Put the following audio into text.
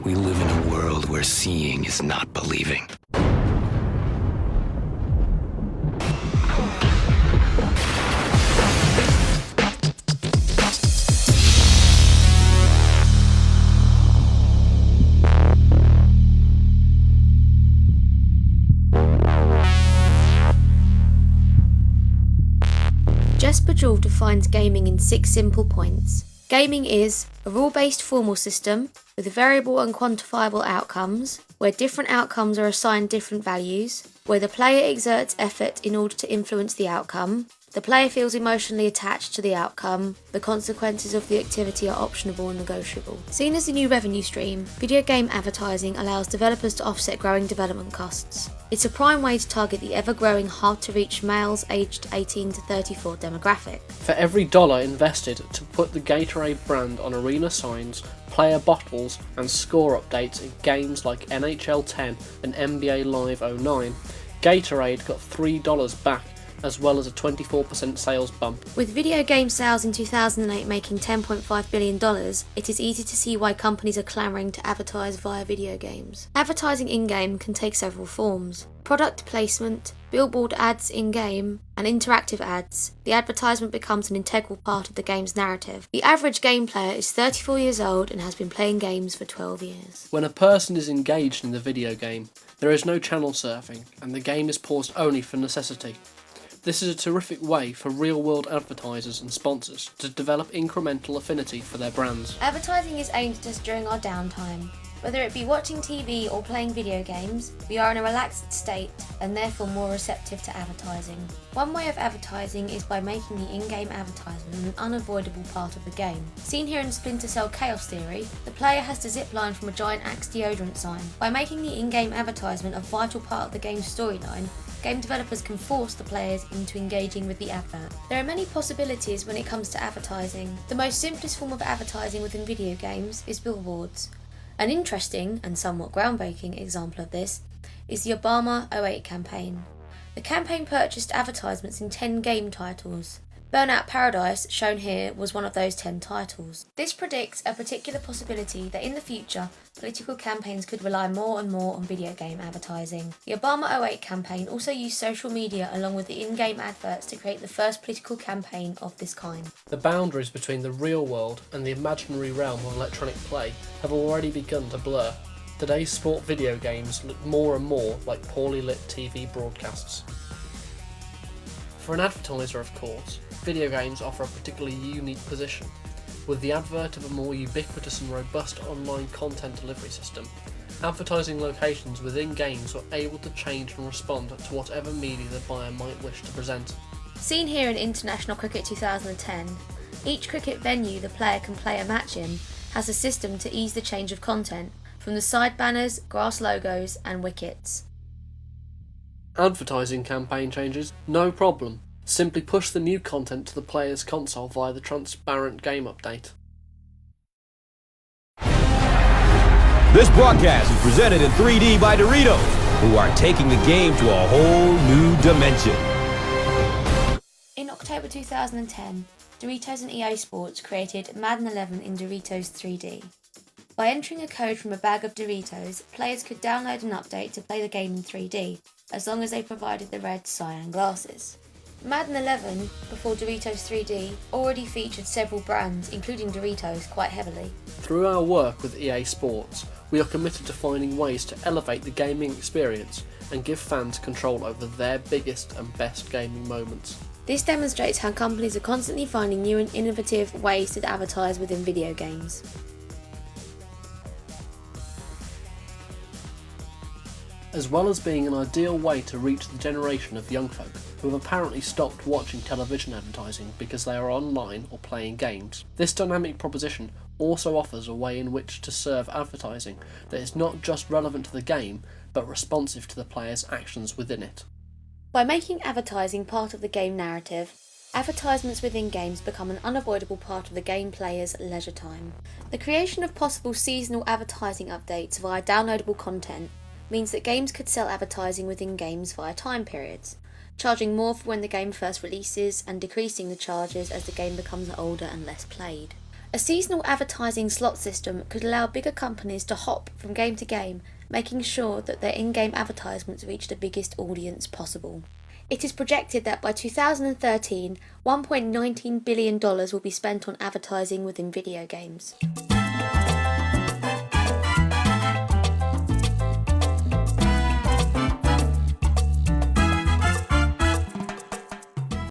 We live in a world where seeing is not believing. Jesper Juhl defines gaming in 6 simple points. Gaming is a rule-based formal system with variable and quantifiable outcomes, where different outcomes are assigned different values, where the player exerts effort in order to influence the outcome, the player feels emotionally attached to the outcome, the consequences of the activity are optional and negotiable. Seen as a new revenue stream, video game advertising allows developers to offset growing development costs. It's a prime way to target the ever-growing hard-to-reach males aged 18 to 34 demographic. For every dollar invested to put the Gatorade brand on arena signs, player bottles and score updates in games like NHL 10 and NBA Live 09, Gatorade got $3 back, as well as a 24% sales bump. With video game sales in 2008 making $10.5 billion, it is easy to see why companies are clamouring to advertise via video games. Advertising in-game can take several forms: product placement, billboard ads in-game, and interactive ads. The advertisement becomes an integral part of the game's narrative. The average game player is 34 years old and has been playing games for 12 years. When a person is engaged in the video game, there is no channel surfing, and the game is paused only for necessity. This is a terrific way for real-world advertisers and sponsors to develop incremental affinity for their brands. Advertising is aimed at us during our downtime. Whether it be watching TV or playing video games, we are in a relaxed state and therefore more receptive to advertising. One way of advertising is by making the in-game advertisement an unavoidable part of the game. Seen here in Splinter Cell Chaos Theory, the player has to zip line from a giant Axe deodorant sign. By making the in-game advertisement a vital part of the game's storyline, game developers can force the players into engaging with the advert. There are many possibilities when it comes to advertising. The most simplest form of advertising within video games is billboards. An interesting and somewhat groundbreaking example of this is the Obama '08 campaign. The campaign purchased advertisements in 10 game titles. Burnout Paradise, shown here, was one of those 10 titles. This predicts a particular possibility that in the future, political campaigns could rely more and more on video game advertising. The Obama '08 campaign also used social media along with the in-game adverts to create the first political campaign of this kind. The boundaries between the real world and the imaginary realm of electronic play have already begun to blur. Today's sport video games look more and more like poorly lit TV broadcasts. For an advertiser, of course, video games offer a particularly unique position. With the advert of a more ubiquitous and robust online content delivery system, advertising locations within games are able to change and respond to whatever media the buyer might wish to present. Seen here in International Cricket 2010, each cricket venue the player can play a match in has a system to ease the change of content from the side banners, grass logos and wickets. Advertising campaign changes, no problem. Simply push the new content to the player's console via the transparent game update. This broadcast is presented in 3D by Doritos, who are taking the game to a whole new dimension. In October 2010, Doritos and EA Sports created Madden 11 in Doritos 3D. By entering a code from a bag of Doritos, players could download an update to play the game in 3D, as long as they provided the red cyan glasses. Madden 11, before Doritos 3D, already featured several brands, including Doritos, quite heavily. Through our work with EA Sports, we are committed to finding ways to elevate the gaming experience and give fans control over their biggest and best gaming moments. This demonstrates how companies are constantly finding new and innovative ways to advertise within video games. As well as being an ideal way to reach the generation of young folk who have apparently stopped watching television advertising because they are online or playing games, this dynamic proposition also offers a way in which to serve advertising that is not just relevant to the game, but responsive to the player's actions within it. By making advertising part of the game narrative, advertisements within games become an unavoidable part of the game player's leisure time. The creation of possible seasonal advertising updates via downloadable content means that games could sell advertising within games via time periods, charging more for when the game first releases and decreasing the charges as the game becomes older and less played. A seasonal advertising slot system could allow bigger companies to hop from game to game, making sure that their in-game advertisements reach the biggest audience possible. It is projected that by 2013, $1.19 billion will be spent on advertising within video games.